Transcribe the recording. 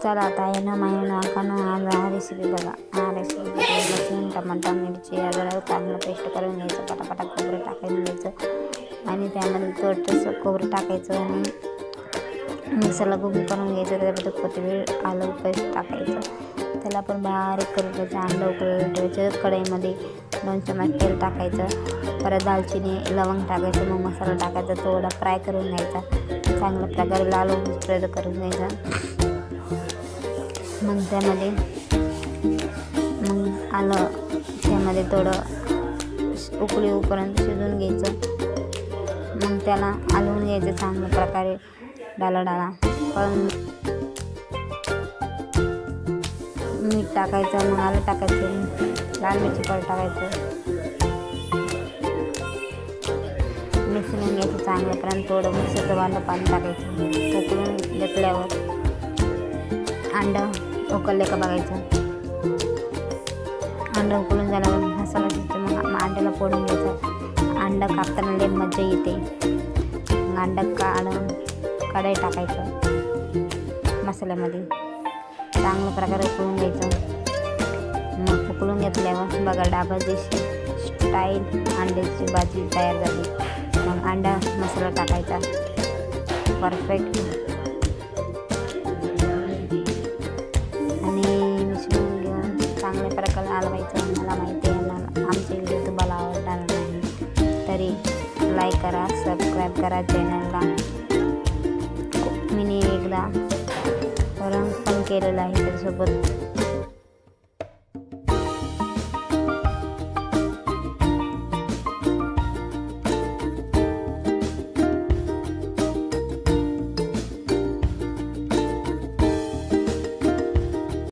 चला ताईनं माईनं आकानं आज हा रेसिपी बघा. हा रेसिपी लसूण टमाटर मिरची अद्रक चांगलं पेस्ट करून घ्यायचं. पटापटा खोबरं टाकून घ्यायचं आणि त्यामध्ये थोडंसं खोबरं टाकायचं आणि मिक्सरला गुंड करून घ्यायचं. त्याच्यामध्ये कोथिंबीर आलं पेस्ट टाकायचं. त्याला पण बारीक करून घ्यायचं. अंडं उकळून ठेवायचं. कढईमध्ये 2 चमच तेल टाकायचं. परत दालचिनी लवंग टाकायचं. मग मसाला टाकायचा. थोडा फ्राय करून घ्यायचा. चांगल्या प्रकारे लाल होईपर्यंत करून घ्यायचा. मग त्यामध्ये आलं त्यामध्ये थोडं उकळी येऊपर्यंत शिजवून घ्यायचं. मग त्याला हलवून घ्यायचं चांगल्या प्रकारे डाला पण मीठ टाकायचं. मग आलं टाकायचं. लाल मिरची पावडर टाकायचं. मिक्सरला घ्यायचं चांगल्यापर्यंत. थोडं मिक्सरचं भांडं पाणी टाकायचं. उकळून घेतल्यावर अंडं उकळले का बघायचं. अंडं उकळून झाल्यावर मसाला शिजतो. मग अंड्याला फोडून घ्यायचं. अंडं कापताना लई मजा येते. मग अंडं कढई टाकायचं मसाल्यामध्ये. चांगल्या प्रकारे उकळून घ्यायचं. मग उकळून घेतल्यावर बघा डाबाची स्टाईल अंड्याची भाजी तयार झाली. मग अंडा मसाला टाकायचा परफेक्ट आणि मिसळून घेऊन चांगल्या प्रकारे हलवायचं. मला माहिती आहे आमचे व्हिडिओ तुम्हाला आवडणार नाही तरी लाईक करा, सबस्क्राईब करा चॅनलला. मी एकदा रंग पण केलेला आहे त्याच्यासोबत